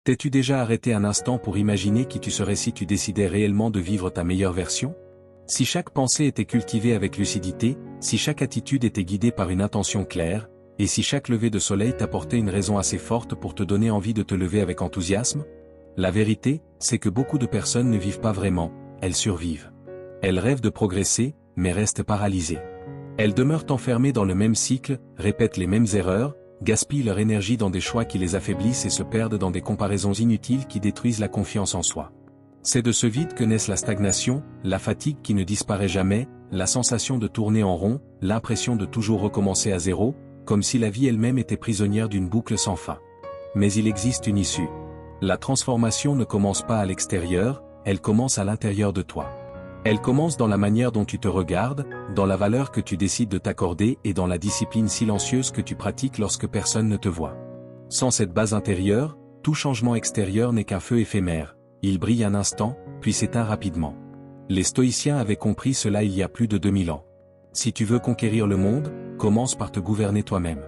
T'es-tu déjà arrêté un instant pour imaginer qui tu serais si tu décidais réellement de vivre ta meilleure version? Si chaque pensée était cultivée avec lucidité, si chaque attitude était guidée par une intention claire, et si chaque lever de soleil t'apportait une raison assez forte pour te donner envie de te lever avec enthousiasme? La vérité, c'est que beaucoup de personnes ne vivent pas vraiment, elles survivent. Elles rêvent de progresser, mais restent paralysées. Elles demeurent enfermées dans le même cycle, répètent les mêmes erreurs, gaspillent leur énergie dans des choix qui les affaiblissent et se perdent dans des comparaisons inutiles qui détruisent la confiance en soi. C'est de ce vide que naissent la stagnation, la fatigue qui ne disparaît jamais, la sensation de tourner en rond, l'impression de toujours recommencer à zéro, comme si la vie elle-même était prisonnière d'une boucle sans fin. Mais il existe une issue. La transformation ne commence pas à l'extérieur, elle commence à l'intérieur de toi. Elle commence dans la manière dont tu te regardes, dans la valeur que tu décides de t'accorder et dans la discipline silencieuse que tu pratiques lorsque personne ne te voit. Sans cette base intérieure, tout changement extérieur n'est qu'un feu éphémère. Il brille un instant, puis s'éteint rapidement. Les stoïciens avaient compris cela il y a plus de 2000 ans. Si tu veux conquérir le monde, commence par te gouverner toi-même.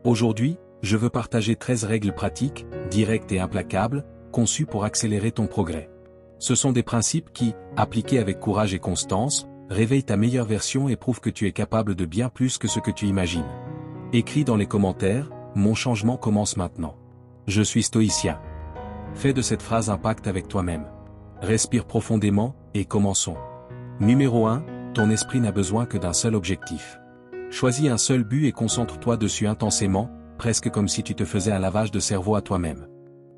Aujourd'hui, je veux partager 13 règles pratiques, directes et implacables, conçues pour accélérer ton progrès. Ce sont des principes qui, appliqués avec courage et constance, réveillent ta meilleure version et prouvent que tu es capable de bien plus que ce que tu imagines. Écris dans les commentaires, mon changement commence maintenant. Je suis stoïcien. Fais de cette phrase un pacte avec toi-même. Respire profondément, et commençons. Numéro 1, ton esprit n'a besoin que d'un seul objectif. Choisis un seul but et concentre-toi dessus intensément, presque comme si tu te faisais un lavage de cerveau à toi-même.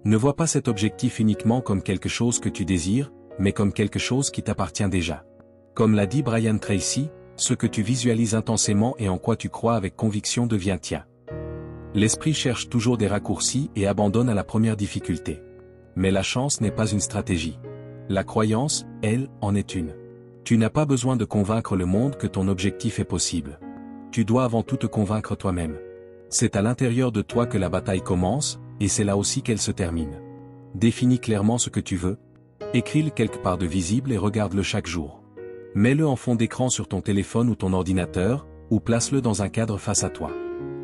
Ne vois pas cet objectif uniquement comme quelque chose que tu désires, mais comme quelque chose qui t'appartient déjà. Comme l'a dit Brian Tracy, ce que tu visualises intensément et en quoi tu crois avec conviction devient tien. L'esprit cherche toujours des raccourcis et abandonne à la première difficulté. Mais la chance n'est pas une stratégie. La croyance, elle, en est une. Tu n'as pas besoin de convaincre le monde que ton objectif est possible. Tu dois avant tout te convaincre toi-même. C'est à l'intérieur de toi que la bataille commence, et c'est là aussi qu'elle se termine. Définis clairement ce que tu veux. Écris-le quelque part de visible et regarde-le chaque jour. Mets-le en fond d'écran sur ton téléphone ou ton ordinateur, ou place-le dans un cadre face à toi.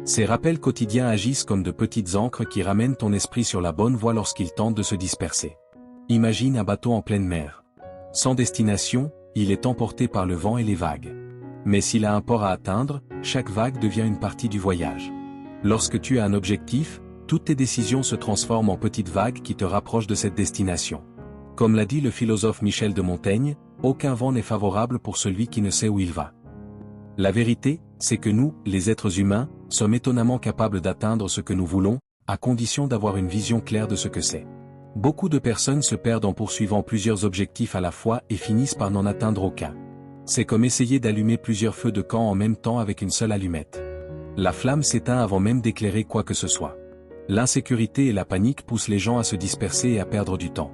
Ces rappels quotidiens agissent comme de petites ancres qui ramènent ton esprit sur la bonne voie lorsqu'il tente de se disperser. Imagine un bateau en pleine mer. Sans destination, il est emporté par le vent et les vagues. Mais s'il a un port à atteindre, chaque vague devient une partie du voyage. Lorsque tu as un objectif, toutes tes décisions se transforment en petites vagues qui te rapprochent de cette destination. Comme l'a dit le philosophe Michel de Montaigne, aucun vent n'est favorable pour celui qui ne sait où il va. La vérité, c'est que nous, les êtres humains, sommes étonnamment capables d'atteindre ce que nous voulons, à condition d'avoir une vision claire de ce que c'est. Beaucoup de personnes se perdent en poursuivant plusieurs objectifs à la fois et finissent par n'en atteindre aucun. C'est comme essayer d'allumer plusieurs feux de camp en même temps avec une seule allumette. La flamme s'éteint avant même d'éclairer quoi que ce soit. L'insécurité et la panique poussent les gens à se disperser et à perdre du temps.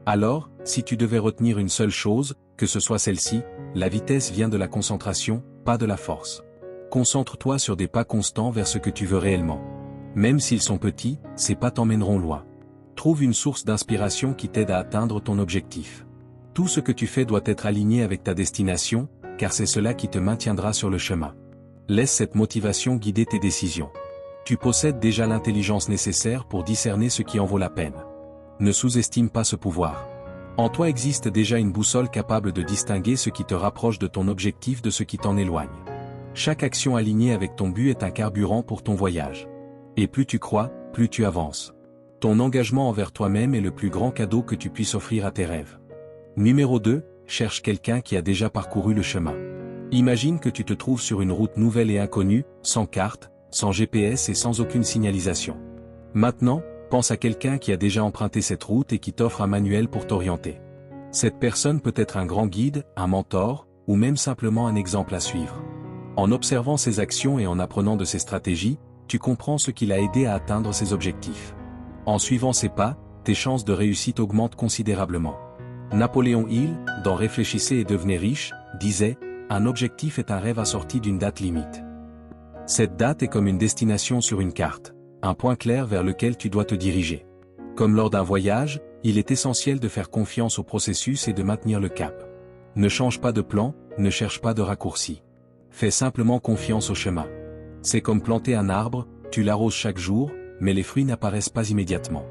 Alors, si tu devais retenir une seule chose, que ce soit celle-ci, la vitesse vient de la concentration, pas de la force. Concentre-toi sur des pas constants vers ce que tu veux réellement. Même s'ils sont petits, ces pas t'emmèneront loin. Trouve une source d'inspiration qui t'aide à atteindre ton objectif. Tout ce que tu fais doit être aligné avec ta destination, car c'est cela qui te maintiendra sur le chemin. Laisse cette motivation guider tes décisions. Tu possèdes déjà l'intelligence nécessaire pour discerner ce qui en vaut la peine. Ne sous-estime pas ce pouvoir. En toi existe déjà une boussole capable de distinguer ce qui te rapproche de ton objectif de ce qui t'en éloigne. Chaque action alignée avec ton but est un carburant pour ton voyage. Et plus tu crois, plus tu avances. Ton engagement envers toi-même est le plus grand cadeau que tu puisses offrir à tes rêves. Numéro 2, cherche quelqu'un qui a déjà parcouru le chemin. Imagine que tu te trouves sur une route nouvelle et inconnue, sans carte, sans GPS et sans aucune signalisation. Maintenant, pense à quelqu'un qui a déjà emprunté cette route et qui t'offre un manuel pour t'orienter. Cette personne peut être un grand guide, un mentor, ou même simplement un exemple à suivre. En observant ses actions et en apprenant de ses stratégies, tu comprends ce qui l'a aidé à atteindre ses objectifs. En suivant ses pas, tes chances de réussite augmentent considérablement. Napoléon Hill, dans Réfléchissez et devenez riche, disait « Un objectif est un rêve assorti d'une date limite. » Cette date est comme une destination sur une carte, un point clair vers lequel tu dois te diriger. Comme lors d'un voyage, il est essentiel de faire confiance au processus et de maintenir le cap. Ne change pas de plan, ne cherche pas de raccourci. Fais simplement confiance au chemin. C'est comme planter un arbre, tu l'arroses chaque jour, mais les fruits n'apparaissent pas immédiatement.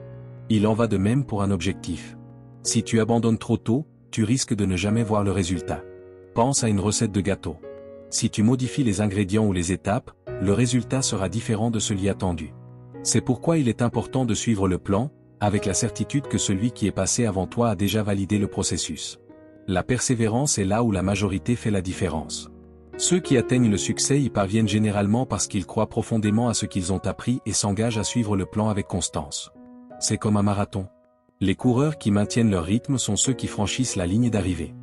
Il en va de même pour un objectif. Si tu abandonnes trop tôt, tu risques de ne jamais voir le résultat. Pense à une recette de gâteau. Si tu modifies les ingrédients ou les étapes, le résultat sera différent de celui attendu. C'est pourquoi il est important de suivre le plan, avec la certitude que celui qui est passé avant toi a déjà validé le processus. La persévérance est là où la majorité fait la différence. Ceux qui atteignent le succès y parviennent généralement parce qu'ils croient profondément à ce qu'ils ont appris et s'engagent à suivre le plan avec constance. C'est comme un marathon. Les coureurs qui maintiennent leur rythme sont ceux qui franchissent la ligne d'arrivée.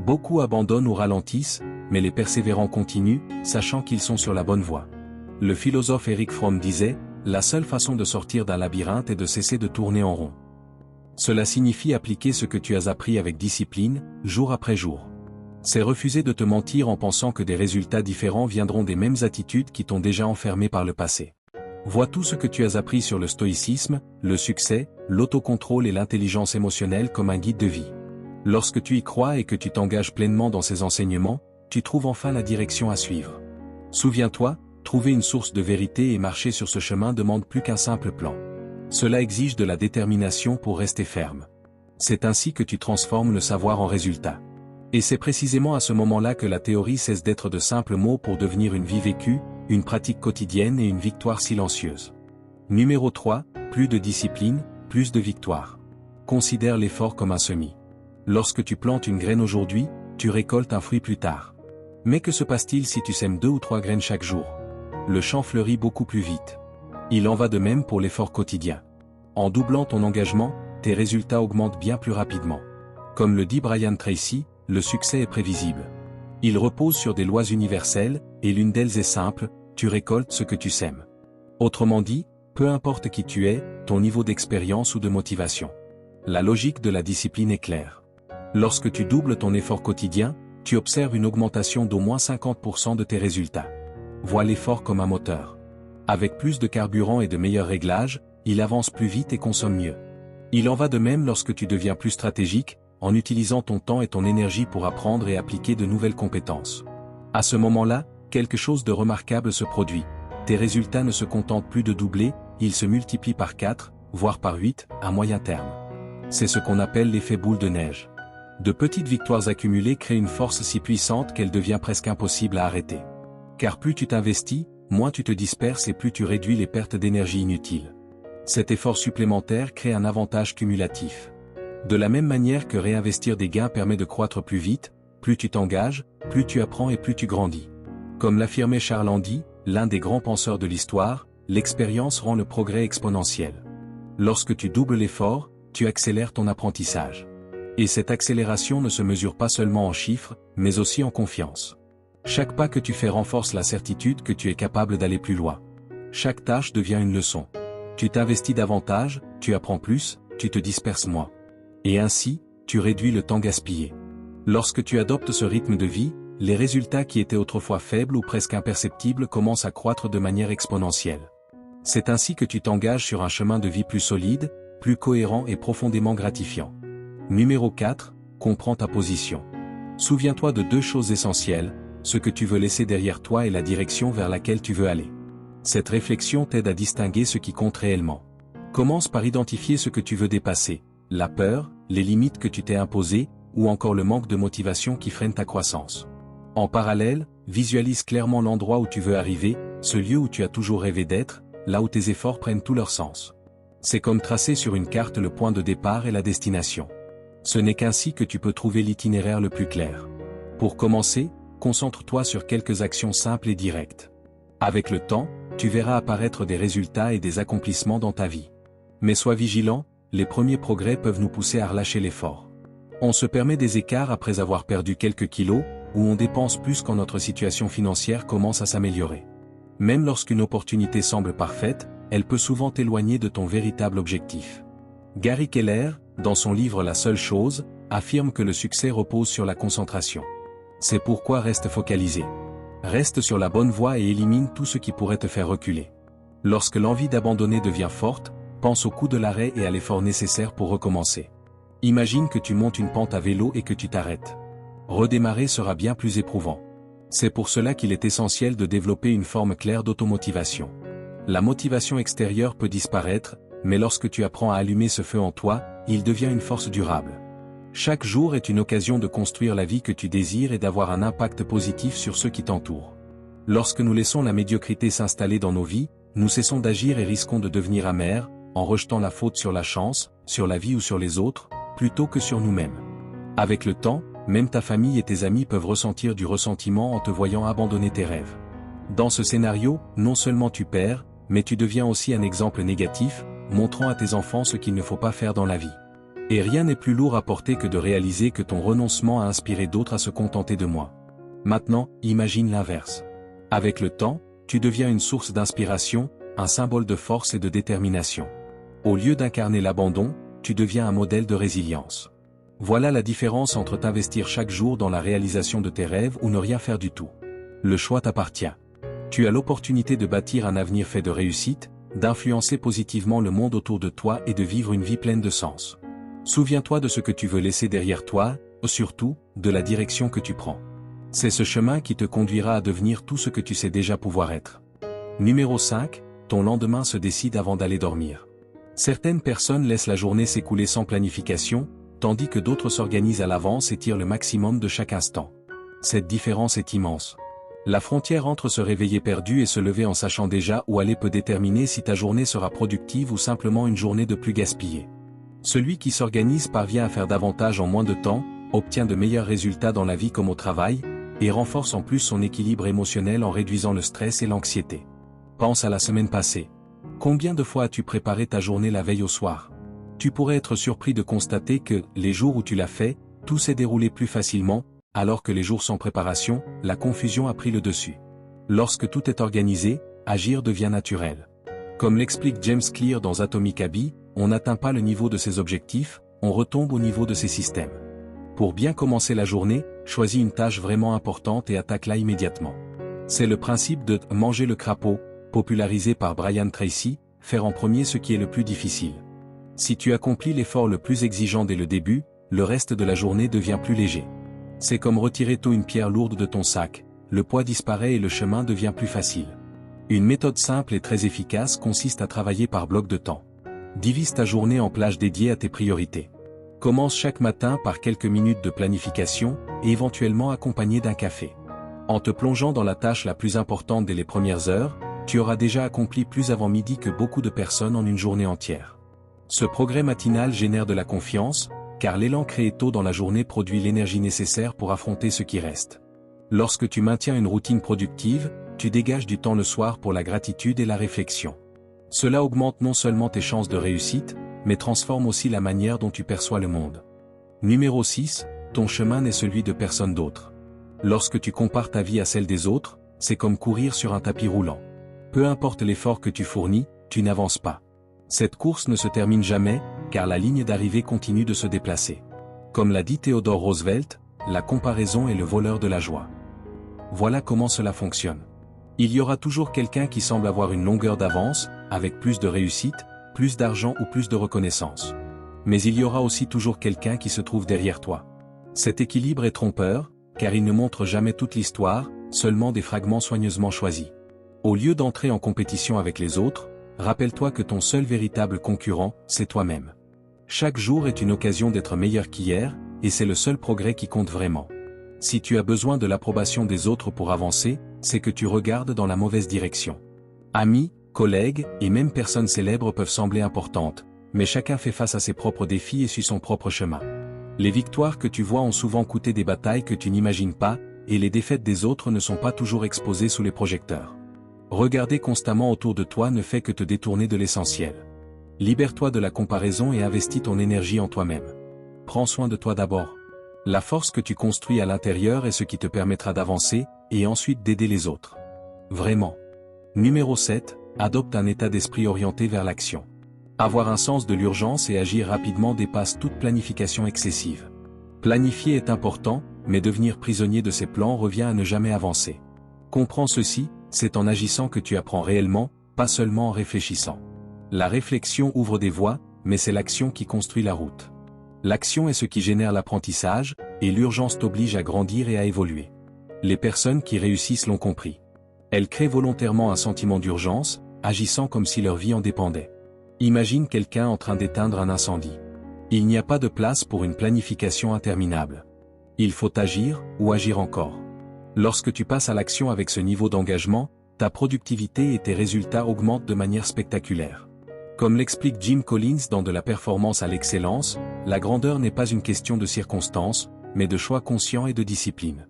Beaucoup abandonnent ou ralentissent, mais les persévérants continuent, sachant qu'ils sont sur la bonne voie. Le philosophe Erich Fromm disait, « La seule façon de sortir d'un labyrinthe est de cesser de tourner en rond. » Cela signifie appliquer ce que tu as appris avec discipline, jour après jour. C'est refuser de te mentir en pensant que des résultats différents viendront des mêmes attitudes qui t'ont déjà enfermé par le passé. Vois tout ce que tu as appris sur le stoïcisme, le succès, l'autocontrôle et l'intelligence émotionnelle comme un guide de vie. Lorsque tu y crois et que tu t'engages pleinement dans ces enseignements, tu trouves enfin la direction à suivre. Souviens-toi, trouver une source de vérité et marcher sur ce chemin demande plus qu'un simple plan. Cela exige de la détermination pour rester ferme. C'est ainsi que tu transformes le savoir en résultat. Et c'est précisément à ce moment-là que la théorie cesse d'être de simples mots pour devenir une vie vécue, une pratique quotidienne et une victoire silencieuse. Numéro 3, plus de discipline, plus de victoire. Considère l'effort comme un semis. Lorsque tu plantes une graine aujourd'hui, tu récoltes un fruit plus tard. Mais que se passe-t-il si tu sèmes 2 ou 3 graines chaque jour? Le champ fleurit beaucoup plus vite. Il en va de même pour l'effort quotidien. En doublant ton engagement, tes résultats augmentent bien plus rapidement. Comme le dit Brian Tracy, le succès est prévisible. Il repose sur des lois universelles, et l'une d'elles est simple, tu récoltes ce que tu sèmes. Autrement dit, peu importe qui tu es, ton niveau d'expérience ou de motivation. La logique de la discipline est claire. Lorsque tu doubles ton effort quotidien, tu observes une augmentation d'au moins 50% de tes résultats. Vois l'effort comme un moteur. Avec plus de carburant et de meilleurs réglages, il avance plus vite et consomme mieux. Il en va de même lorsque tu deviens plus stratégique, en utilisant ton temps et ton énergie pour apprendre et appliquer de nouvelles compétences. À ce moment-là, quelque chose de remarquable se produit. Tes résultats ne se contentent plus de doubler, ils se multiplient par 4, voire par 8, à moyen terme. C'est ce qu'on appelle l'effet boule de neige. De petites victoires accumulées créent une force si puissante qu'elle devient presque impossible à arrêter. Car plus tu t'investis, moins tu te disperses et plus tu réduis les pertes d'énergie inutiles. Cet effort supplémentaire crée un avantage cumulatif. De la même manière que réinvestir des gains permet de croître plus vite, plus tu t'engages, plus tu apprends et plus tu grandis. Comme l'affirmait Charles Andy, l'un des grands penseurs de l'histoire, l'expérience rend le progrès exponentiel. Lorsque tu doubles l'effort, tu accélères ton apprentissage. Et cette accélération ne se mesure pas seulement en chiffres, mais aussi en confiance. Chaque pas que tu fais renforce la certitude que tu es capable d'aller plus loin. Chaque tâche devient une leçon. Tu t'investis davantage, tu apprends plus, tu te disperses moins. Et ainsi, tu réduis le temps gaspillé. Lorsque tu adoptes ce rythme de vie, les résultats qui étaient autrefois faibles ou presque imperceptibles commencent à croître de manière exponentielle. C'est ainsi que tu t'engages sur un chemin de vie plus solide, plus cohérent et profondément gratifiant. Numéro 4, comprends ta position. Souviens-toi de 2 choses essentielles, ce que tu veux laisser derrière toi et la direction vers laquelle tu veux aller. Cette réflexion t'aide à distinguer ce qui compte réellement. Commence par identifier ce que tu veux dépasser. La peur, les limites que tu t'es imposées, ou encore le manque de motivation qui freine ta croissance. En parallèle, visualise clairement l'endroit où tu veux arriver, ce lieu où tu as toujours rêvé d'être, là où tes efforts prennent tout leur sens. C'est comme tracer sur une carte le point de départ et la destination. Ce n'est qu'ainsi que tu peux trouver l'itinéraire le plus clair. Pour commencer, concentre-toi sur quelques actions simples et directes. Avec le temps, tu verras apparaître des résultats et des accomplissements dans ta vie. Mais sois vigilant, les premiers progrès peuvent nous pousser à relâcher l'effort. On se permet des écarts après avoir perdu quelques kilos, ou on dépense plus quand notre situation financière commence à s'améliorer. Même lorsqu'une opportunité semble parfaite, elle peut souvent t'éloigner de ton véritable objectif. Gary Keller, dans son livre La seule chose, affirme que le succès repose sur la concentration. C'est pourquoi reste focalisé. Reste sur la bonne voie et élimine tout ce qui pourrait te faire reculer. Lorsque l'envie d'abandonner devient forte, pense au coup de l'arrêt et à l'effort nécessaire pour recommencer. Imagine que tu montes une pente à vélo et que tu t'arrêtes. Redémarrer sera bien plus éprouvant. C'est pour cela qu'il est essentiel de développer une forme claire d'automotivation. La motivation extérieure peut disparaître, mais lorsque tu apprends à allumer ce feu en toi, il devient une force durable. Chaque jour est une occasion de construire la vie que tu désires et d'avoir un impact positif sur ceux qui t'entourent. Lorsque nous laissons la médiocrité s'installer dans nos vies, nous cessons d'agir et risquons de devenir amers, en rejetant la faute sur la chance, sur la vie ou sur les autres, plutôt que sur nous-mêmes. Avec le temps, même ta famille et tes amis peuvent ressentir du ressentiment en te voyant abandonner tes rêves. Dans ce scénario, non seulement tu perds, mais tu deviens aussi un exemple négatif, montrant à tes enfants ce qu'il ne faut pas faire dans la vie. Et rien n'est plus lourd à porter que de réaliser que ton renoncement a inspiré d'autres à se contenter de moi. Maintenant, imagine l'inverse. Avec le temps, tu deviens une source d'inspiration, un symbole de force et de détermination. Au lieu d'incarner l'abandon, tu deviens un modèle de résilience. Voilà la différence entre t'investir chaque jour dans la réalisation de tes rêves ou ne rien faire du tout. Le choix t'appartient. Tu as l'opportunité de bâtir un avenir fait de réussite, d'influencer positivement le monde autour de toi et de vivre une vie pleine de sens. Souviens-toi de ce que tu veux laisser derrière toi, surtout, de la direction que tu prends. C'est ce chemin qui te conduira à devenir tout ce que tu sais déjà pouvoir être. Numéro 5, ton lendemain se décide avant d'aller dormir. Certaines personnes laissent la journée s'écouler sans planification, tandis que d'autres s'organisent à l'avance et tirent le maximum de chaque instant. Cette différence est immense. La frontière entre se réveiller perdu et se lever en sachant déjà où aller peut déterminer si ta journée sera productive ou simplement une journée de plus gaspillée. Celui qui s'organise parvient à faire davantage en moins de temps, obtient de meilleurs résultats dans la vie comme au travail, et renforce en plus son équilibre émotionnel en réduisant le stress et l'anxiété. Pense à la semaine passée. Combien de fois as-tu préparé ta journée la veille au soir? Tu pourrais être surpris de constater que, les jours où tu l'as fait, tout s'est déroulé plus facilement, alors que les jours sans préparation, la confusion a pris le dessus. Lorsque tout est organisé, agir devient naturel. Comme l'explique James Clear dans Atomic Habits, on n'atteint pas le niveau de ses objectifs, on retombe au niveau de ses systèmes. Pour bien commencer la journée, choisis une tâche vraiment importante et attaque-la immédiatement. C'est le principe de « manger le crapaud », popularisé par Brian Tracy, faire en premier ce qui est le plus difficile. Si tu accomplis l'effort le plus exigeant dès le début, le reste de la journée devient plus léger. C'est comme retirer tôt une pierre lourde de ton sac, le poids disparaît et le chemin devient plus facile. Une méthode simple et très efficace consiste à travailler par bloc de temps. Divise ta journée en plages dédiées à tes priorités. Commence chaque matin par quelques minutes de planification, et éventuellement accompagné d'un café. En te plongeant dans la tâche la plus importante dès les premières heures, tu auras déjà accompli plus avant midi que beaucoup de personnes en une journée entière. Ce progrès matinal génère de la confiance, car l'élan créé tôt dans la journée produit l'énergie nécessaire pour affronter ce qui reste. Lorsque tu maintiens une routine productive, tu dégages du temps le soir pour la gratitude et la réflexion. Cela augmente non seulement tes chances de réussite, mais transforme aussi la manière dont tu perçois le monde. Numéro 6, ton chemin n'est celui de personne d'autre. Lorsque tu compares ta vie à celle des autres, c'est comme courir sur un tapis roulant. Peu importe l'effort que tu fournis, tu n'avances pas. Cette course ne se termine jamais, car la ligne d'arrivée continue de se déplacer. Comme l'a dit Theodore Roosevelt, la comparaison est le voleur de la joie. Voilà comment cela fonctionne. Il y aura toujours quelqu'un qui semble avoir une longueur d'avance, avec plus de réussite, plus d'argent ou plus de reconnaissance. Mais il y aura aussi toujours quelqu'un qui se trouve derrière toi. Cet équilibre est trompeur, car il ne montre jamais toute l'histoire, seulement des fragments soigneusement choisis. Au lieu d'entrer en compétition avec les autres, rappelle-toi que ton seul véritable concurrent, c'est toi-même. Chaque jour est une occasion d'être meilleur qu'hier, et c'est le seul progrès qui compte vraiment. Si tu as besoin de l'approbation des autres pour avancer, c'est que tu regardes dans la mauvaise direction. Amis, collègues, et même personnes célèbres peuvent sembler importantes, mais chacun fait face à ses propres défis et suit son propre chemin. Les victoires que tu vois ont souvent coûté des batailles que tu n'imagines pas, et les défaites des autres ne sont pas toujours exposées sous les projecteurs. Regarder constamment autour de toi ne fait que te détourner de l'essentiel. Libère-toi de la comparaison et investis ton énergie en toi-même. Prends soin de toi d'abord. La force que tu construis à l'intérieur est ce qui te permettra d'avancer, et ensuite d'aider les autres. Vraiment. Numéro 7, adopte un état d'esprit orienté vers l'action. Avoir un sens de l'urgence et agir rapidement dépasse toute planification excessive. Planifier est important, mais devenir prisonnier de ses plans revient à ne jamais avancer. Comprends ceci, c'est en agissant que tu apprends réellement, pas seulement en réfléchissant. La réflexion ouvre des voies, mais c'est l'action qui construit la route. L'action est ce qui génère l'apprentissage, et l'urgence t'oblige à grandir et à évoluer. Les personnes qui réussissent l'ont compris. Elles créent volontairement un sentiment d'urgence, agissant comme si leur vie en dépendait. Imagine quelqu'un en train d'éteindre un incendie. Il n'y a pas de place pour une planification interminable. Il faut agir, ou agir encore. Lorsque tu passes à l'action avec ce niveau d'engagement, ta productivité et tes résultats augmentent de manière spectaculaire. Comme l'explique Jim Collins dans De la performance à l'excellence, la grandeur n'est pas une question de circonstances, mais de choix conscients et de discipline.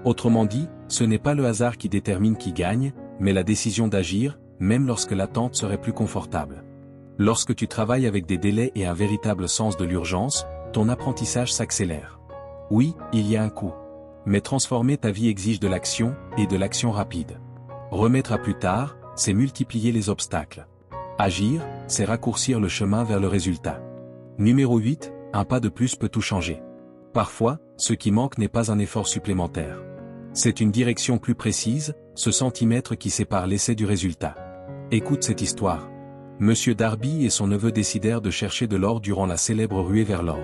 Autrement dit, ce n'est pas le hasard qui détermine qui gagne, mais la décision d'agir, même lorsque l'attente serait plus confortable. Lorsque tu travailles avec des délais et un véritable sens de l'urgence, ton apprentissage s'accélère. Oui, il y a un coût. Mais transformer ta vie exige de l'action, et de l'action rapide. Remettre à plus tard, c'est multiplier les obstacles. Agir, c'est raccourcir le chemin vers le résultat. Numéro 8, un pas de plus peut tout changer. Parfois, ce qui manque n'est pas un effort supplémentaire. C'est une direction plus précise, ce centimètre qui sépare l'essai du résultat. Écoute cette histoire. Monsieur Darby et son neveu décidèrent de chercher de l'or durant la célèbre ruée vers l'or.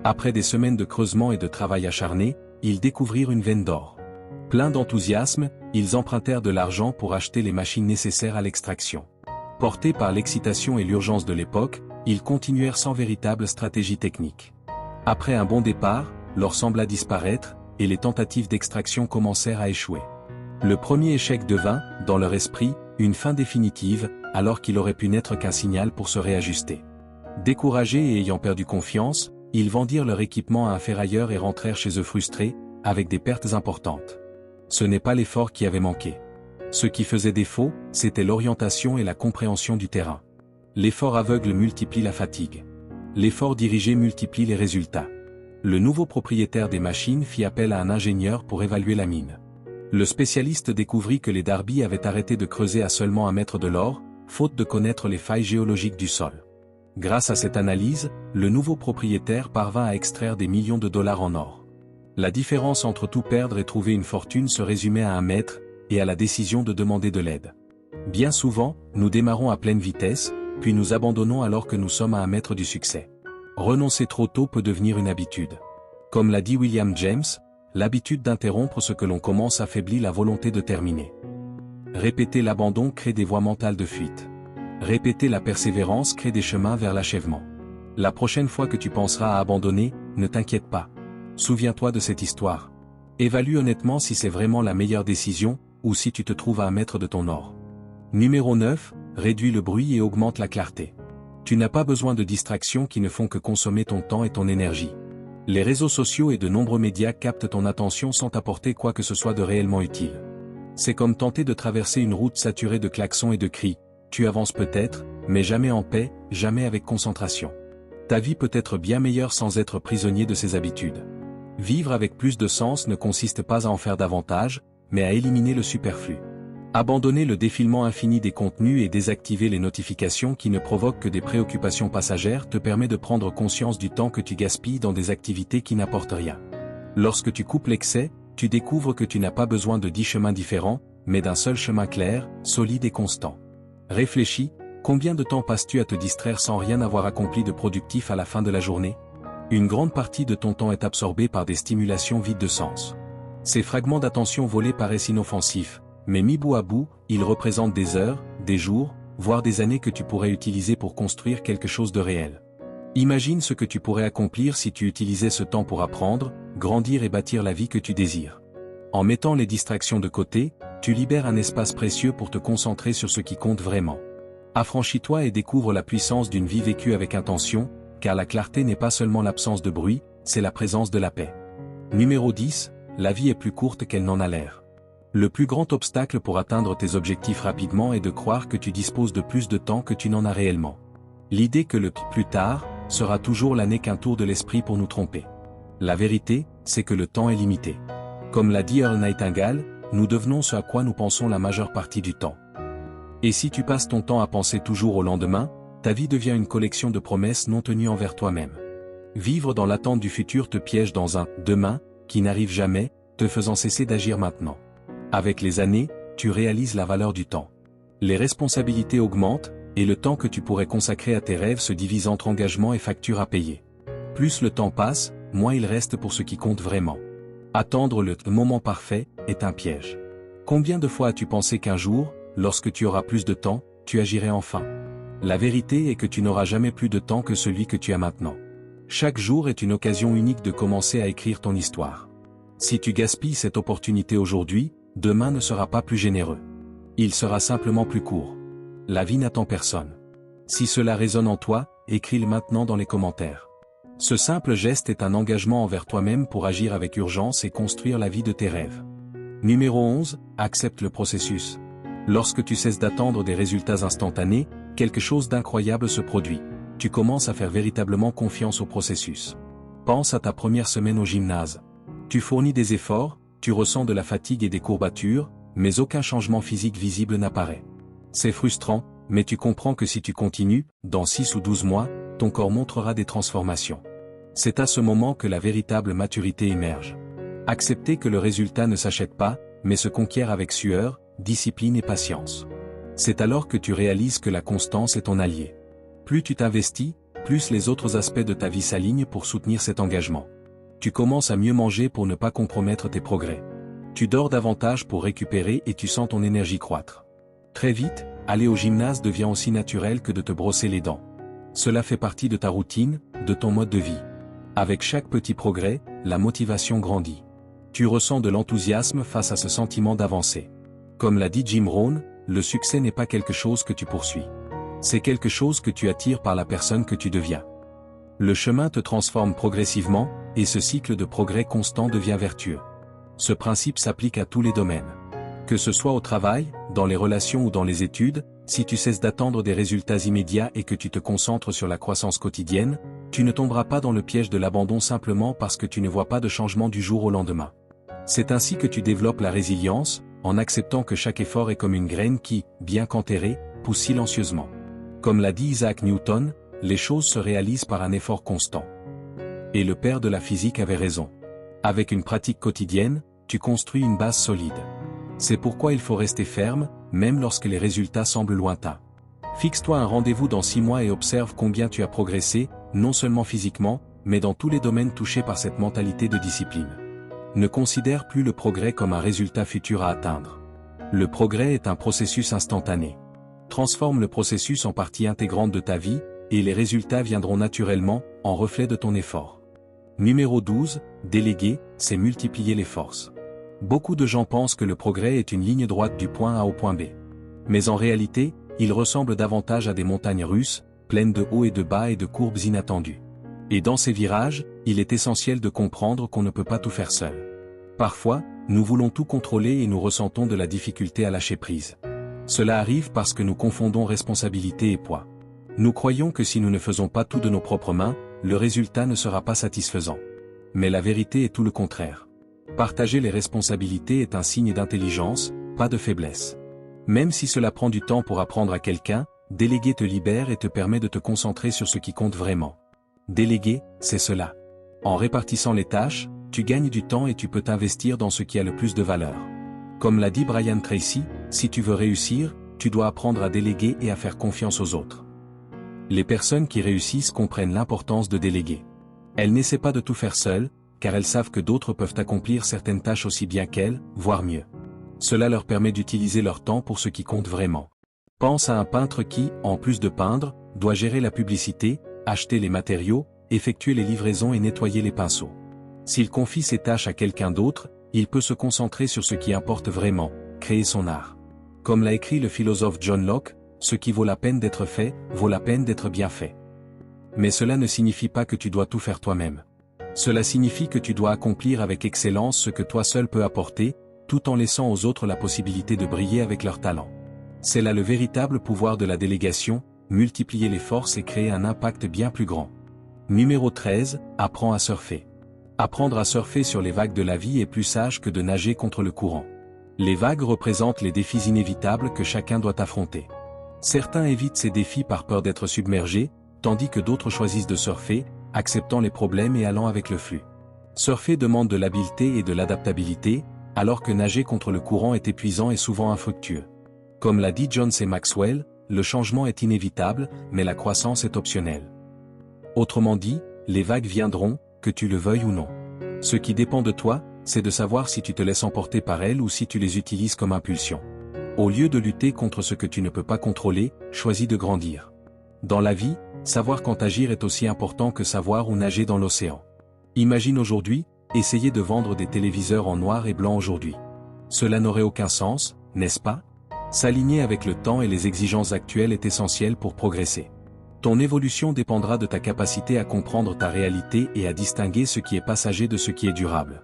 Après des semaines de creusement et de travail acharné, ils découvrirent une veine d'or. Pleins d'enthousiasme, ils empruntèrent de l'argent pour acheter les machines nécessaires à l'extraction. Portés par l'excitation et l'urgence de l'époque, ils continuèrent sans véritable stratégie technique. Après un bon départ, l'or sembla disparaître, et les tentatives d'extraction commencèrent à échouer. Le premier échec devint, dans leur esprit, une fin définitive, alors qu'il aurait pu n'être qu'un signal pour se réajuster. Découragés et ayant perdu confiance, ils vendirent leur équipement à un ferrailleur et rentrèrent chez eux frustrés, avec des pertes importantes. Ce n'est pas l'effort qui avait manqué. Ce qui faisait défaut, c'était l'orientation et la compréhension du terrain. L'effort aveugle multiplie la fatigue. L'effort dirigé multiplie les résultats. Le nouveau propriétaire des machines fit appel à un ingénieur pour évaluer la mine. Le spécialiste découvrit que les Darby avaient arrêté de creuser à seulement 1 mètre de l'or, faute de connaître les failles géologiques du sol. Grâce à cette analyse, le nouveau propriétaire parvint à extraire des millions de dollars en or. La différence entre tout perdre et trouver une fortune se résumait à 1 mètre, et à la décision de demander de l'aide. Bien souvent, nous démarrons à pleine vitesse, puis nous abandonnons alors que nous sommes à 1 mètre du succès. Renoncer trop tôt peut devenir une habitude. Comme l'a dit William James, l'habitude d'interrompre ce que l'on commence affaiblit la volonté de terminer. Répéter l'abandon crée des voies mentales de fuite. Répéter la persévérance crée des chemins vers l'achèvement. La prochaine fois que tu penseras à abandonner, ne t'inquiète pas. Souviens-toi de cette histoire. Évalue honnêtement si c'est vraiment la meilleure décision, ou si tu te trouves à 1 mètre de ton or. Numéro 9, réduis le bruit et augmente la clarté. Tu n'as pas besoin de distractions qui ne font que consommer ton temps et ton énergie. Les réseaux sociaux et de nombreux médias captent ton attention sans t'apporter quoi que ce soit de réellement utile. C'est comme tenter de traverser une route saturée de klaxons et de cris. Tu avances peut-être, mais jamais en paix, jamais avec concentration. Ta vie peut être bien meilleure sans être prisonnier de ses habitudes. Vivre avec plus de sens ne consiste pas à en faire davantage, mais à éliminer le superflu. Abandonner le défilement infini des contenus et désactiver les notifications qui ne provoquent que des préoccupations passagères te permet de prendre conscience du temps que tu gaspilles dans des activités qui n'apportent rien. Lorsque tu coupes l'excès, tu découvres que tu n'as pas besoin de 10 chemins différents, mais d'un seul chemin clair, solide et constant. Réfléchis, combien de temps passes-tu à te distraire sans rien avoir accompli de productif à la fin de la journée? Une grande partie de ton temps est absorbée par des stimulations vides de sens. Ces fragments d'attention volés paraissent inoffensifs, mais mis bout à bout, ils représentent des heures, des jours, voire des années que tu pourrais utiliser pour construire quelque chose de réel. Imagine ce que tu pourrais accomplir si tu utilisais ce temps pour apprendre, grandir et bâtir la vie que tu désires. En mettant les distractions de côté, tu libères un espace précieux pour te concentrer sur ce qui compte vraiment. Affranchis-toi et découvre la puissance d'une vie vécue avec intention, car la clarté n'est pas seulement l'absence de bruit, c'est la présence de la paix. Numéro 10, la vie est plus courte qu'elle n'en a l'air. Le plus grand obstacle pour atteindre tes objectifs rapidement est de croire que tu disposes de plus de temps que tu n'en as réellement. L'idée que le plus tard sera toujours là n'est qu'un tour de l'esprit pour nous tromper. La vérité, c'est que le temps est limité. Comme l'a dit Earl Nightingale, nous devenons ce à quoi nous pensons la majeure partie du temps. Et si tu passes ton temps à penser toujours au lendemain, ta vie devient une collection de promesses non tenues envers toi-même. Vivre dans l'attente du futur te piège dans un « demain » qui n'arrive jamais, te faisant cesser d'agir maintenant. Avec les années, tu réalises la valeur du temps. Les responsabilités augmentent, et le temps que tu pourrais consacrer à tes rêves se divise entre engagement et factures à payer. Plus le temps passe, moins il reste pour ce qui compte vraiment. Attendre le moment parfait est un piège. Combien de fois as-tu pensé qu'un jour, lorsque tu auras plus de temps, tu agirais enfin? La vérité est que tu n'auras jamais plus de temps que celui que tu as maintenant. Chaque jour est une occasion unique de commencer à écrire ton histoire. Si tu gaspilles cette opportunité aujourd'hui, demain ne sera pas plus généreux. Il sera simplement plus court. La vie n'attend personne. Si cela résonne en toi, écris-le maintenant dans les commentaires. Ce simple geste est un engagement envers toi-même pour agir avec urgence et construire la vie de tes rêves. Numéro 11, accepte le processus. Lorsque tu cesses d'attendre des résultats instantanés, quelque chose d'incroyable se produit. Tu commences à faire véritablement confiance au processus. Pense à ta première semaine au gymnase. Tu fournis des efforts, tu ressens de la fatigue et des courbatures, mais aucun changement physique visible n'apparaît. C'est frustrant, mais tu comprends que si tu continues, dans 6 ou 12 mois, ton corps montrera des transformations. C'est à ce moment que la véritable maturité émerge. Accepter que le résultat ne s'achète pas, mais se conquiert avec sueur, discipline et patience. C'est alors que tu réalises que la constance est ton allié. Plus tu t'investis, plus les autres aspects de ta vie s'alignent pour soutenir cet engagement. Tu commences à mieux manger pour ne pas compromettre tes progrès. Tu dors davantage pour récupérer et tu sens ton énergie croître. Très vite, aller au gymnase devient aussi naturel que de te brosser les dents. Cela fait partie de ta routine, de ton mode de vie. Avec chaque petit progrès, la motivation grandit. Tu ressens de l'enthousiasme face à ce sentiment d'avancer. Comme l'a dit Jim Rohn, le succès n'est pas quelque chose que tu poursuis. C'est quelque chose que tu attires par la personne que tu deviens. Le chemin te transforme progressivement, et ce cycle de progrès constant devient vertueux. Ce principe s'applique à tous les domaines. Que ce soit au travail, dans les relations ou dans les études, si tu cesses d'attendre des résultats immédiats et que tu te concentres sur la croissance quotidienne, tu ne tomberas pas dans le piège de l'abandon simplement parce que tu ne vois pas de changement du jour au lendemain. C'est ainsi que tu développes la résilience, en acceptant que chaque effort est comme une graine qui, bien qu'enterrée, pousse silencieusement. Comme l'a dit Isaac Newton, les choses se réalisent par un effort constant. Et le père de la physique avait raison. Avec une pratique quotidienne, tu construis une base solide. C'est pourquoi il faut rester ferme, même lorsque les résultats semblent lointains. Fixe-toi un rendez-vous dans 6 mois et observe combien tu as progressé, non seulement physiquement, mais dans tous les domaines touchés par cette mentalité de discipline. Ne considère plus le progrès comme un résultat futur à atteindre. Le progrès est un processus instantané. Transforme le processus en partie intégrante de ta vie, et les résultats viendront naturellement, en reflet de ton effort. Numéro 12, déléguer, c'est multiplier les forces. Beaucoup de gens pensent que le progrès est une ligne droite du point A au point B. Mais en réalité, il ressemble davantage à des montagnes russes, pleines de hauts et de bas et de courbes inattendues. Et dans ces virages, il est essentiel de comprendre qu'on ne peut pas tout faire seul. Parfois, nous voulons tout contrôler et nous ressentons de la difficulté à lâcher prise. Cela arrive parce que nous confondons responsabilité et poids. Nous croyons que si nous ne faisons pas tout de nos propres mains, le résultat ne sera pas satisfaisant. Mais la vérité est tout le contraire. Partager les responsabilités est un signe d'intelligence, pas de faiblesse. Même si cela prend du temps pour apprendre à quelqu'un, déléguer te libère et te permet de te concentrer sur ce qui compte vraiment. Déléguer, c'est cela. En répartissant les tâches, tu gagnes du temps et tu peux t'investir dans ce qui a le plus de valeur. Comme l'a dit Brian Tracy, si tu veux réussir, tu dois apprendre à déléguer et à faire confiance aux autres. Les personnes qui réussissent comprennent l'importance de déléguer. Elles n'essaient pas de tout faire seules, car elles savent que d'autres peuvent accomplir certaines tâches aussi bien qu'elles, voire mieux. Cela leur permet d'utiliser leur temps pour ce qui compte vraiment. Pense à un peintre qui, en plus de peindre, doit gérer la publicité, acheter les matériaux, effectuer les livraisons et nettoyer les pinceaux. S'il confie ces tâches à quelqu'un d'autre, il peut se concentrer sur ce qui importe vraiment, créer son art. Comme l'a écrit le philosophe John Locke, ce qui vaut la peine d'être fait, vaut la peine d'être bien fait. Mais cela ne signifie pas que tu dois tout faire toi-même. Cela signifie que tu dois accomplir avec excellence ce que toi seul peux apporter, tout en laissant aux autres la possibilité de briller avec leur talent. C'est là le véritable pouvoir de la délégation, multiplier les forces et créer un impact bien plus grand. Numéro 13, apprends à surfer. Apprendre à surfer sur les vagues de la vie est plus sage que de nager contre le courant. Les vagues représentent les défis inévitables que chacun doit affronter. Certains évitent ces défis par peur d'être submergés, tandis que d'autres choisissent de surfer, acceptant les problèmes et allant avec le flux. Surfer demande de l'habileté et de l'adaptabilité, alors que nager contre le courant est épuisant et souvent infructueux. Comme l'a dit John C. Maxwell, le changement est inévitable, mais la croissance est optionnelle. Autrement dit, les vagues viendront, que tu le veuilles ou non. Ce qui dépend de toi, c'est de savoir si tu te laisses emporter par elles ou si tu les utilises comme impulsion. Au lieu de lutter contre ce que tu ne peux pas contrôler, choisis de grandir. Dans la vie, savoir quand agir est aussi important que savoir où nager dans l'océan. Imagine aujourd'hui, essayer de vendre des téléviseurs en noir et blanc aujourd'hui. Cela n'aurait aucun sens, n'est-ce pas? S'aligner avec le temps et les exigences actuelles est essentiel pour progresser. Ton évolution dépendra de ta capacité à comprendre ta réalité et à distinguer ce qui est passager de ce qui est durable.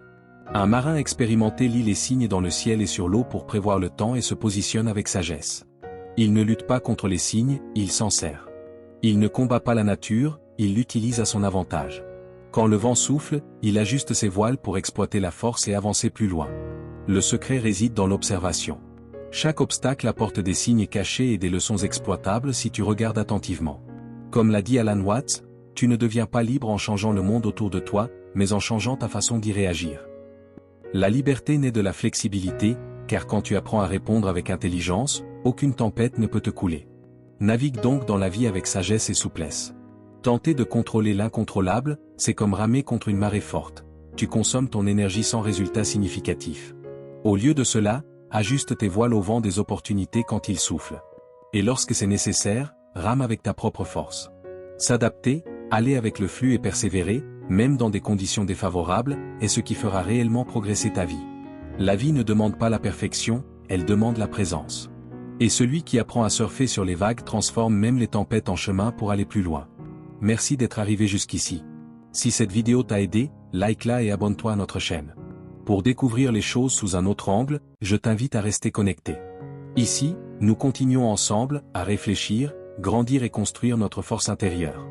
Un marin expérimenté lit les signes dans le ciel et sur l'eau pour prévoir le temps et se positionne avec sagesse. Il ne lutte pas contre les signes, il s'en sert. Il ne combat pas la nature, il l'utilise à son avantage. Quand le vent souffle, il ajuste ses voiles pour exploiter la force et avancer plus loin. Le secret réside dans l'observation. Chaque obstacle apporte des signes cachés et des leçons exploitables si tu regardes attentivement. Comme l'a dit Alan Watts, tu ne deviens pas libre en changeant le monde autour de toi, mais en changeant ta façon d'y réagir. La liberté naît de la flexibilité, car quand tu apprends à répondre avec intelligence, aucune tempête ne peut te couler. Navigue donc dans la vie avec sagesse et souplesse. Tenter de contrôler l'incontrôlable, c'est comme ramer contre une marée forte. Tu consommes ton énergie sans résultat significatif. Au lieu de cela, ajuste tes voiles au vent des opportunités quand il souffle. Et lorsque c'est nécessaire, rame avec ta propre force. S'adapter, aller avec le flux et persévérer, même dans des conditions défavorables, est ce qui fera réellement progresser ta vie. La vie ne demande pas la perfection, elle demande la présence. Et celui qui apprend à surfer sur les vagues transforme même les tempêtes en chemin pour aller plus loin. Merci d'être arrivé jusqu'ici. Si cette vidéo t'a aidé, like-la et abonne-toi à notre chaîne. Pour découvrir les choses sous un autre angle, je t'invite à rester connecté. Ici, nous continuons ensemble à réfléchir, grandir et construire notre force intérieure.